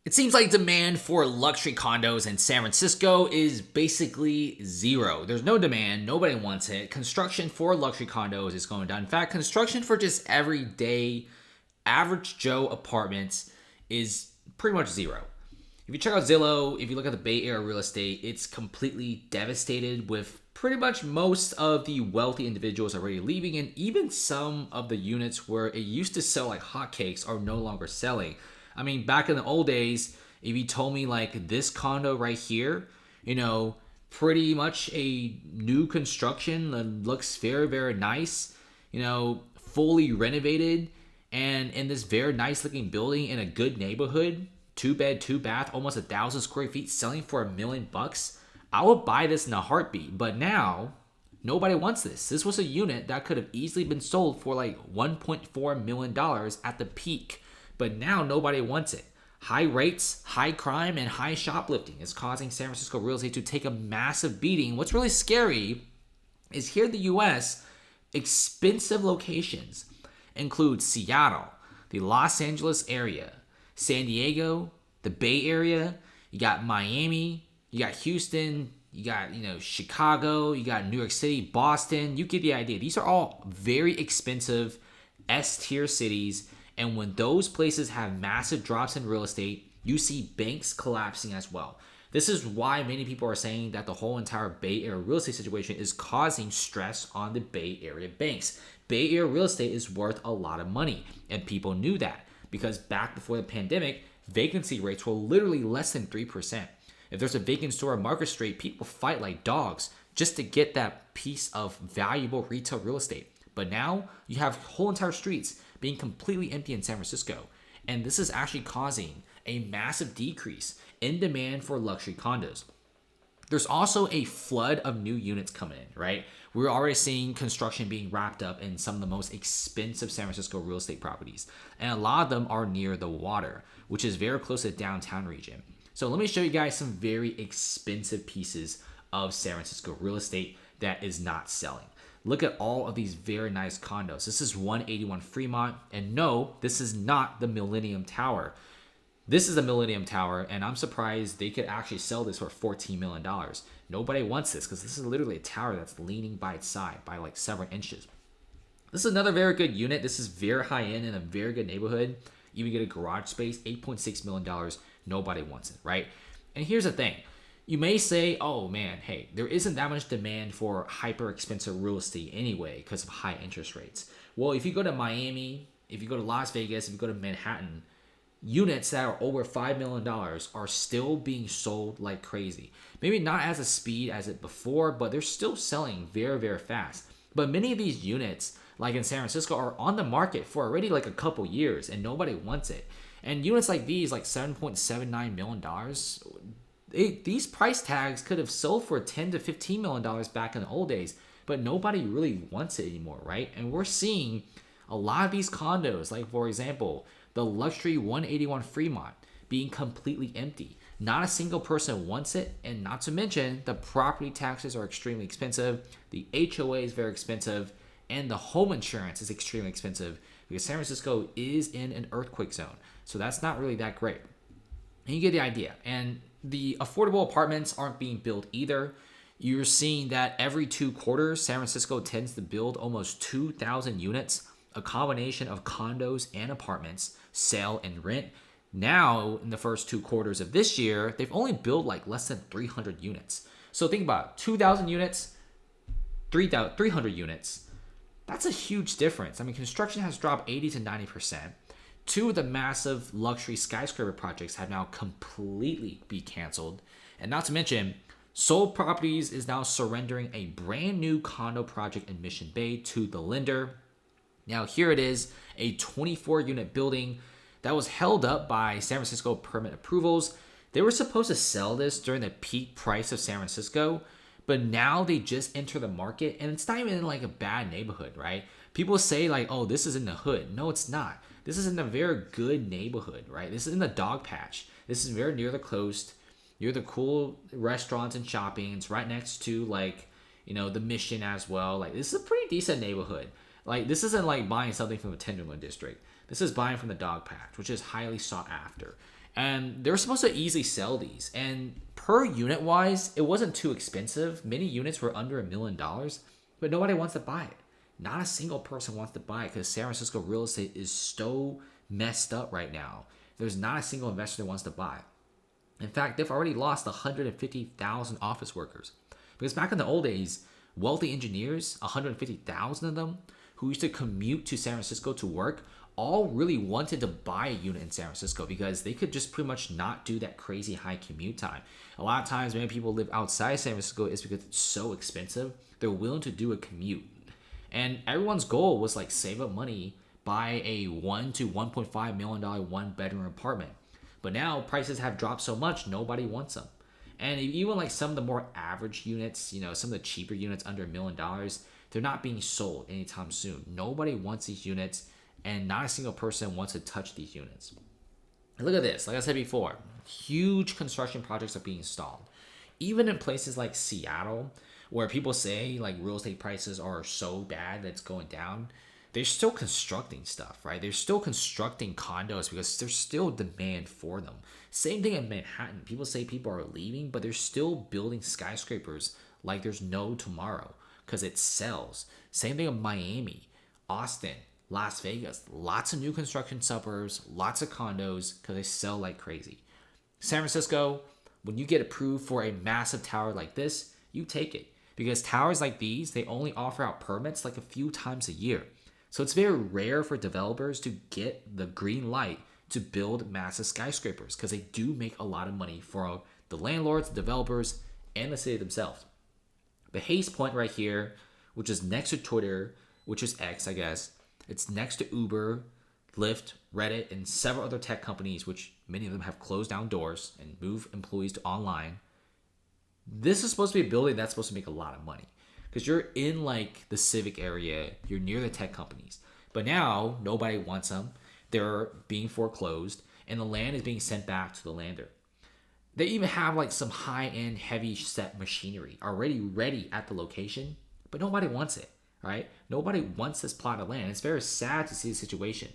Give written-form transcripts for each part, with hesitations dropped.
It seems like demand for luxury condos in San Francisco is basically zero. There's no demand, nobody wants it. Construction for luxury condos is going down. In fact, construction for just everyday average Joe apartments is pretty much zero. If you check out Zillow, if you look at the Bay Area real estate, it's completely devastated with pretty much most of the wealthy individuals already leaving, and even some of the units where it used to sell like hotcakes are no longer selling. I mean, back in the old days, if you told me like this condo right here, pretty much a new construction that looks very, very nice, fully renovated and in this very nice looking building in a good neighborhood, 2 bed, 2 bath, almost 1,000 square feet, selling for $1,000,000, I would buy this in a heartbeat. But now, nobody wants this. This was a unit that could have easily been sold for like $1.4 million at the peak. But now nobody wants it. High rates, high crime, and high shoplifting is causing San Francisco real estate to take a massive beating. What's really scary is here in the US, expensive locations include Seattle, the Los Angeles area, San Diego, the Bay Area, you got Miami, you got Houston, you got, Chicago, you got New York City, Boston. You get the idea. These are all very expensive S-tier cities. And when those places have massive drops in real estate, you see banks collapsing as well. This is why many people are saying that the whole entire Bay Area real estate situation is causing stress on the Bay Area banks. Bay Area real estate is worth a lot of money, and people knew that because back before the pandemic, vacancy rates were literally less than 3%. If there's a vacant store on Market Street, people fight like dogs just to get that piece of valuable retail real estate. But now you have whole entire streets being completely empty in San Francisco. And this is actually causing a massive decrease in demand for luxury condos. There's also a flood of new units coming in, right? We're already seeing construction being wrapped up in some of the most expensive San Francisco real estate properties. And a lot of them are near the water, which is very close to the downtown region. So let me show you guys some very expensive pieces of San Francisco real estate that is not selling. Look at all of these very nice condos. This is 181 Fremont. And no, this is not the Millennium Tower. This is the Millennium Tower, and I'm surprised they could actually sell this for $14 million. Nobody wants this because this is literally a tower that's leaning by its side by like several inches. This is another very good unit. This is very high end in a very good neighborhood. Even get a garage space, $8.6 million. Nobody wants it, right? And here's the thing. You may say, oh man, hey, there isn't that much demand for hyper expensive real estate anyway because of high interest rates. Well, if you go to Miami, if you go to Las Vegas, if you go to Manhattan, units that are over $5 million are still being sold like crazy. Maybe not as a speed as it before, but they're still selling very, very fast. But many of these units, like in San Francisco, are on the market for already like a couple years and nobody wants it. And units like these, like $7.79 million, these price tags could have sold for $10 to $15 million back in the old days, but nobody really wants it anymore, right? And we're seeing a lot of these condos, like for example, the luxury 181 Fremont being completely empty. Not a single person wants it, and not to mention the property taxes are extremely expensive, the HOA is very expensive, and the home insurance is extremely expensive because San Francisco is in an earthquake zone. So that's not really that great. And you get the idea. And the affordable apartments aren't being built either. You're seeing that every 2 quarters, San Francisco tends to build almost 2,000 units, a combination of condos and apartments, sell and rent. Now, in the first 2 quarters of this year, they've only built like less than 300 units. So think about it, 2,000 units, 300 units. That's a huge difference. I mean, construction has dropped 80 to 90%. 2 of the massive luxury skyscraper projects have now completely be canceled. And not to mention, Sold Properties is now surrendering a brand new condo project in Mission Bay to the lender. Now here it is, a 24-unit building that was held up by San Francisco permit approvals. They were supposed to sell this during the peak price of San Francisco, but now they just enter the market and it's not even in like a bad neighborhood, right? People say like, oh, this is in the hood. No, it's not. This is in a very good neighborhood, right? This is in the dog patch. This is very near the coast, near the cool restaurants and shopping. It's right next to like, the Mission as well. Like this is a pretty decent neighborhood. Like this isn't like buying something from a Tenderloin district. This is buying from the dog patch, which is highly sought after. And they're supposed to easily sell these. And per unit wise, it wasn't too expensive. Many units were under $1 million, but nobody wants to buy it. Not a single person wants to buy it because San Francisco real estate is so messed up right now. There's not a single investor that wants to buy. In fact, they've already lost 150,000 office workers. Because back in the old days, wealthy engineers, 150,000 of them, who used to commute to San Francisco to work, all really wanted to buy a unit in San Francisco because they could just pretty much not do that crazy high commute time. A lot of times when people live outside San Francisco, it's because it's so expensive, they're willing to do a commute. And everyone's goal was like save up money, buy a $1 to $1.5 million one-bedroom apartment. But now prices have dropped so much, nobody wants them. And even like some of the more average units, you know, some of the cheaper units under $1 million, they're not being sold anytime soon. Nobody wants these units, and not a single person wants to touch these units. And look at this. Like I said before, huge construction projects are being stalled. Even in places like Seattle, where people say like real estate prices are so bad that it's going down, they're still constructing stuff, right? They're still constructing condos because there's still demand for them. Same thing in Manhattan. People say people are leaving, but they're still building skyscrapers like there's no tomorrow because it sells. Same thing in Miami, Austin, Las Vegas. Lots of new construction suburbs, lots of condos because they sell like crazy. San Francisco, when you get approved for a massive tower like this, you take it. Because towers like these, they only offer out permits like a few times a year. So it's very rare for developers to get the green light to build massive skyscrapers because they do make a lot of money for the landlords, the developers, and the city themselves. The Hayes Point right here, which is next to Twitter, which is X, I guess. It's next to Uber, Lyft, Reddit, and several other tech companies, which many of them have closed down doors and moved employees to online. This is supposed to be a building that's supposed to make a lot of money because you're in like the civic area, you're near the tech companies. But now nobody wants them. They're being foreclosed and the land is being sent back to the lander. They even have like some high-end heavy set machinery already ready at the location, but nobody wants it, right? Nobody wants this plot of land. It's very sad to see the situation.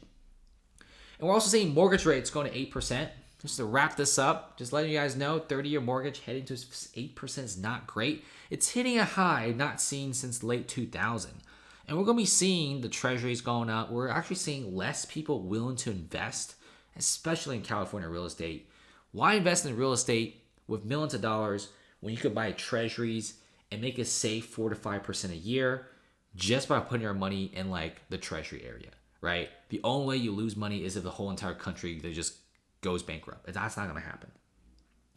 And we're also seeing mortgage rates going to 8%. Just to wrap this up, just letting you guys know, 30-year mortgage heading to 8% is not great. It's hitting a high not seen since late 2000. And we're going to be seeing the treasuries going up. We're actually seeing less people willing to invest, especially in California real estate. Why invest in real estate with millions of dollars when you could buy treasuries and make a safe 4 to 5% a year just by putting your money in like the treasury area, right? The only way you lose money is if the whole entire country, they just goes bankrupt. That's not going to happen.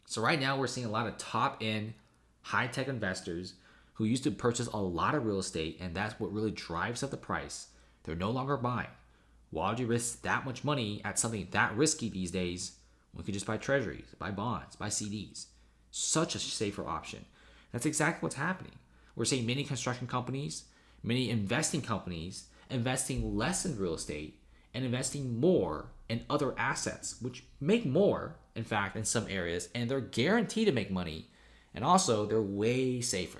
So right now we're seeing a lot of top-end, high-tech investors who used to purchase a lot of real estate, and that's what really drives up the price. They're no longer buying. Why would you risk that much money at something that risky these days when you could just buy treasuries, buy bonds, buy CDs? Such a safer option. That's exactly what's happening. We're seeing many construction companies, many investing companies investing less in real estate and investing more in other assets, which make more, in fact, in some areas, and they're guaranteed to make money, and also they're way safer.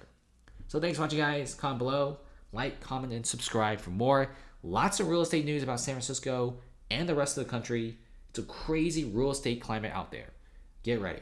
So thanks for watching, guys. Comment below, like, comment, and subscribe for more. Lots of real estate news about San Francisco and the rest of the country. It's a crazy real estate climate out there. Get ready.